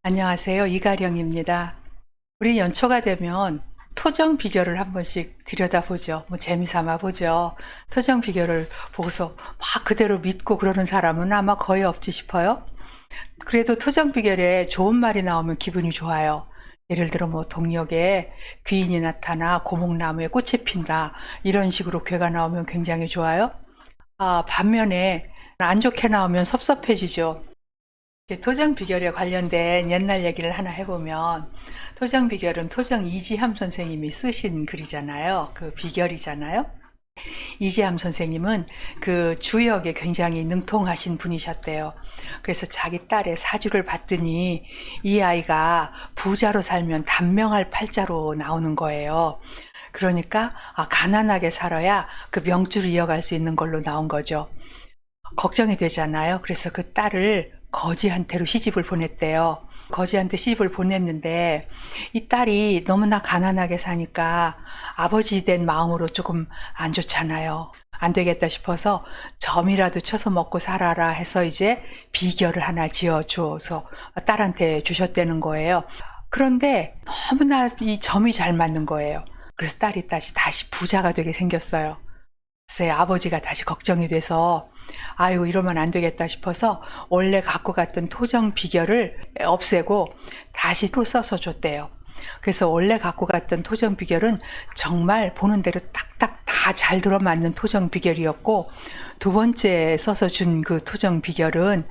안녕하세요. 이가령입니다. 우리 연초가 되면 토정 비결을 한 번씩 들여다보죠. 뭐 재미삼아 보죠. 토정 비결을 보고서 막 그대로 믿고 그러는 사람은 아마 거의 없지 싶어요. 그래도 토정 비결에 좋은 말이 나오면 기분이 좋아요. 예를 들어 뭐 동력에 귀인이 나타나 고목나무에 꽃이 핀다. 이런 식으로 괴가 나오면 굉장히 좋아요. 반면에 안 좋게 나오면 섭섭해지죠. 토정 비결에 관련된 옛날 얘기를 하나 해보면, 토정 비결은 토정 이지함 선생님이 쓰신 글이잖아요. 그 비결이잖아요. 이지함 선생님은 그 주역에 굉장히 능통하신 분이셨대요. 그래서 자기 딸의 사주를 봤더니 이 아이가 부자로 살면 단명할 팔자로 나오는 거예요. 그러니까 가난하게 살아야 그 명주를 이어갈 수 있는 걸로 나온 거죠. 걱정이 되잖아요. 그래서 그 딸을 거지한테로 시집을 보냈대요. 거지한테 시집을 보냈는데 이 딸이 너무나 가난하게 사니까 아버지 된 마음으로 조금 안 좋잖아요. 안 되겠다 싶어서 점이라도 쳐서 먹고 살아라 해서 이제 비결을 하나 지어줘서 딸한테 주셨다는 거예요. 그런데 너무나 이 점이 잘 맞는 거예요. 그래서 딸이 다시 부자가 되게 생겼어요. 그래서 아버지가 다시 걱정이 돼서 아유 이러면 안 되겠다 싶어서 원래 갖고 갔던 토정 비결을 없애고 다시 또 써서 줬대요. 그래서 원래 갖고 갔던 토정 비결은 정말 보는 대로 딱딱 다 잘 들어맞는 토정 비결이었고, 두 번째 써서 준 그 토정 비결은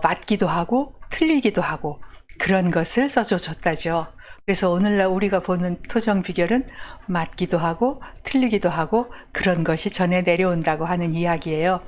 맞기도 하고 틀리기도 하고 그런 것을 써서 줬다죠. 그래서 오늘날 우리가 보는 토정 비결은 맞기도 하고 틀리기도 하고 그런 것이 전해 내려온다고 하는 이야기예요.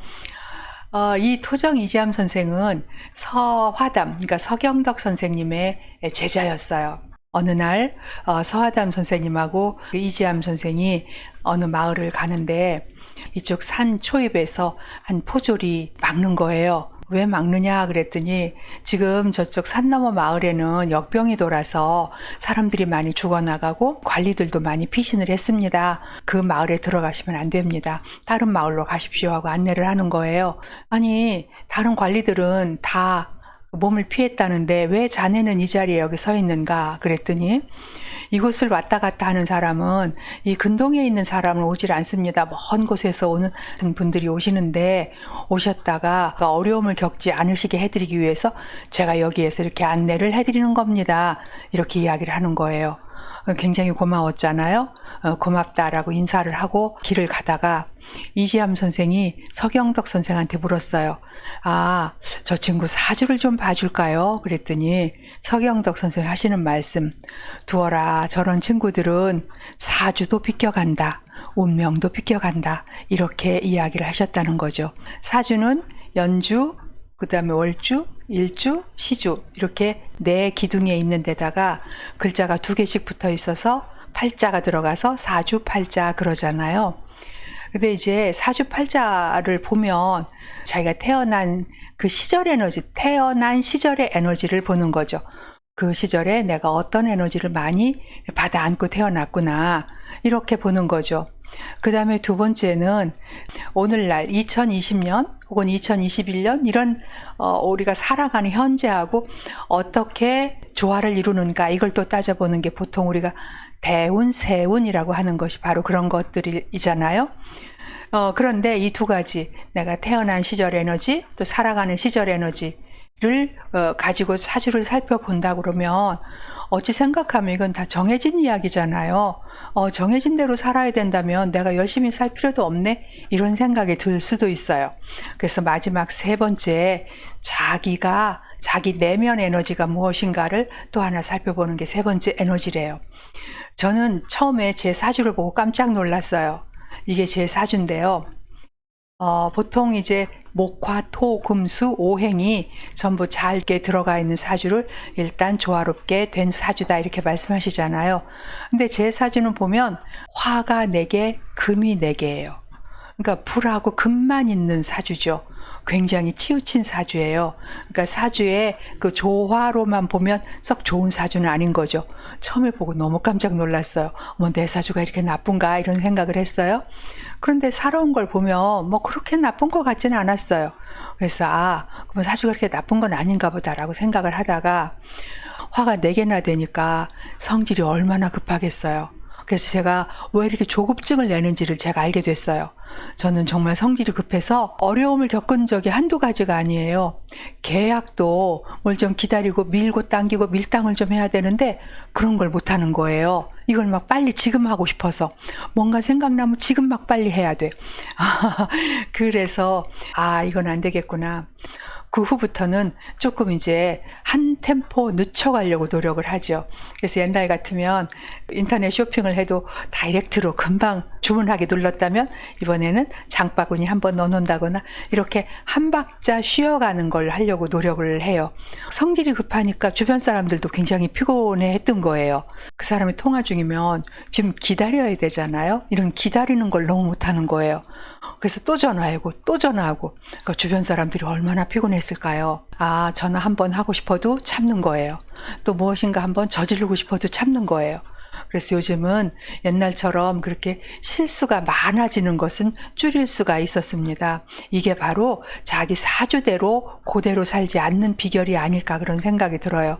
이 토정 이지함 선생은 서화담, 그러니까 서경덕 선생님의 제자였어요. 어느 날 서화담 선생님하고 이지함 선생이 어느 마을을 가는데 이쪽 산 초입에서 한 포졸이 막는 거예요. 왜 막느냐 그랬더니 지금 저쪽 산 너머 마을에는 역병이 돌아서 사람들이 많이 죽어나가고 관리들도 많이 피신을 했습니다. 그 마을에 들어가시면 안 됩니다. 다른 마을로 가십시오 하고 안내를 하는 거예요. 아니 다른 관리들은 다 몸을 피했다는데 왜 자네는 이 자리에 여기 서 있는가 그랬더니 이곳을 왔다 갔다 하는 사람은 이 근동에 있는 사람은 오질 않습니다. 먼 곳에서 오는 분들이 오시는데 오셨다가 어려움을 겪지 않으시게 해드리기 위해서 제가 여기에서 이렇게 안내를 해드리는 겁니다. 이렇게 이야기를 하는 거예요. 굉장히 고마웠잖아요. 고맙다라고 인사를 하고 길을 가다가 이지함 선생이 서경덕 선생한테 물었어요. 저 친구 사주를 좀 봐줄까요? 그랬더니 서경덕 선생이 하시는 말씀, 두어라 저런 친구들은 사주도 비껴간다, 운명도 비껴간다, 이렇게 이야기를 하셨다는 거죠. 사주는 연주, 그 다음에 월주, 일주, 시주 이렇게 네 기둥에 있는 데다가 글자가 두 개씩 붙어 있어서 팔자가 들어가서 사주팔자 그러잖아요. 근데 이제 사주팔자를 보면 자기가 태어난 그 시절 에너지, 태어난 시절의 에너지를 보는 거죠. 그 시절에 내가 어떤 에너지를 많이 받아 안고 태어났구나 이렇게 보는 거죠. 그 다음에 두 번째는 오늘날 2020년 혹은 2021년 이런 우리가 살아가는 현재하고 어떻게 조화를 이루는가 이걸 또 따져보는 게 보통 우리가 대운, 세운이라고 하는 것이 바로 그런 것들이잖아요. 그런데 이 두 가지, 내가 태어난 시절 에너지 또 살아가는 시절 에너지를 가지고 사주를 살펴본다 그러면 어찌 생각하면 이건 다 정해진 이야기잖아요. 정해진 대로 살아야 된다면 내가 열심히 살 필요도 없네 이런 생각이 들 수도 있어요. 그래서 마지막 세 번째, 자기 내면 에너지가 무엇인가를 또 하나 살펴보는 게 세 번째 에너지래요. 저는 처음에 제 사주를 보고 깜짝 놀랐어요. 이게 제 사주인데요. 보통 이제 목화, 토, 금, 수, 오행이 전부 잘 이렇게 들어가 있는 사주를 일단 조화롭게 된 사주다 이렇게 말씀하시잖아요. 근데 제 사주는 보면 화가 4개, 금이 4개예요. 그러니까 불하고 금만 있는 사주죠. 굉장히 치우친 사주예요. 그러니까 사주의 그 조화로만 보면 썩 좋은 사주는 아닌 거죠. 처음에 보고 너무 깜짝 놀랐어요. 내 사주가 이렇게 나쁜가 이런 생각을 했어요. 그런데 살아온 걸 보면 뭐 그렇게 나쁜 것 같지는 않았어요. 그래서 그럼 사주가 그렇게 나쁜 건 아닌가 보다라고 생각을 하다가 화가 4개나 되니까 성질이 얼마나 급하겠어요. 그래서 제가 왜 이렇게 조급증을 내는지를 제가 알게 됐어요. 저는 정말 성질이 급해서 어려움을 겪은 적이 한두 가지가 아니에요. 계약도 뭘 좀 기다리고 밀고 당기고 밀당을 좀 해야 되는데 그런 걸 못하는 거예요. 이걸 막 빨리 지금 하고 싶어서 뭔가 생각나면 지금 막 빨리 해야 돼. 그래서 이건 안 되겠구나. 그 후부터는 조금 이제 한 템포 늦춰가려고 노력을 하죠. 그래서 옛날 같으면 인터넷 쇼핑을 해도 다이렉트로 금방 주문하기 눌렀다면 이번에는 장바구니 한번 넣어놓는다거나 이렇게 한 박자 쉬어가는 걸 하려고 노력을 해요. 성질이 급하니까 주변 사람들도 굉장히 피곤해 했던 거예요. 그 사람이 통화 중이면 지금 기다려야 되잖아요. 이런 기다리는 걸 너무 못하는 거예요. 그래서 또 전화하고 또 전화하고 그러니까 주변 사람들이 얼마나 피곤했을까요? 전화 한번 하고 싶어도 참는 거예요. 또 무엇인가 한번 저지르고 싶어도 참는 거예요. 그래서 요즘은 옛날처럼 그렇게 실수가 많아지는 것은 줄일 수가 있었습니다. 이게 바로 자기 사주대로 그대로 살지 않는 비결이 아닐까 그런 생각이 들어요.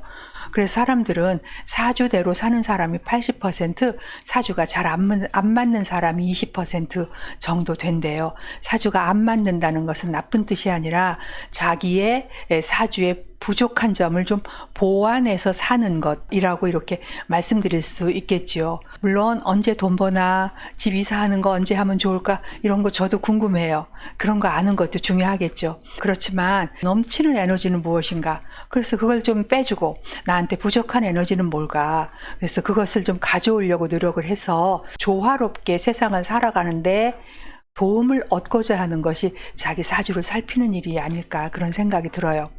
그래서 사람들은 사주대로 사는 사람이 80%, 사주가 잘 안 맞는 사람이 20% 정도 된대요. 사주가 안 맞는다는 것은 나쁜 뜻이 아니라 자기의 사주에 부족한 점을 좀 보완해서 사는 것이라고 이렇게 말씀드릴 수 있겠죠. 물론 언제 돈 버나 집 이사하는 거 언제 하면 좋을까 이런 거 저도 궁금해요. 그런 거 아는 것도 중요하겠죠. 그렇지만 넘치는 에너지는 무엇인가? 그래서 그걸 좀 빼주고 나한테 부족한 에너지는 뭘까? 그래서 그것을 좀 가져오려고 노력을 해서 조화롭게 세상을 살아가는데 도움을 얻고자 하는 것이 자기 사주를 살피는 일이 아닐까 그런 생각이 들어요.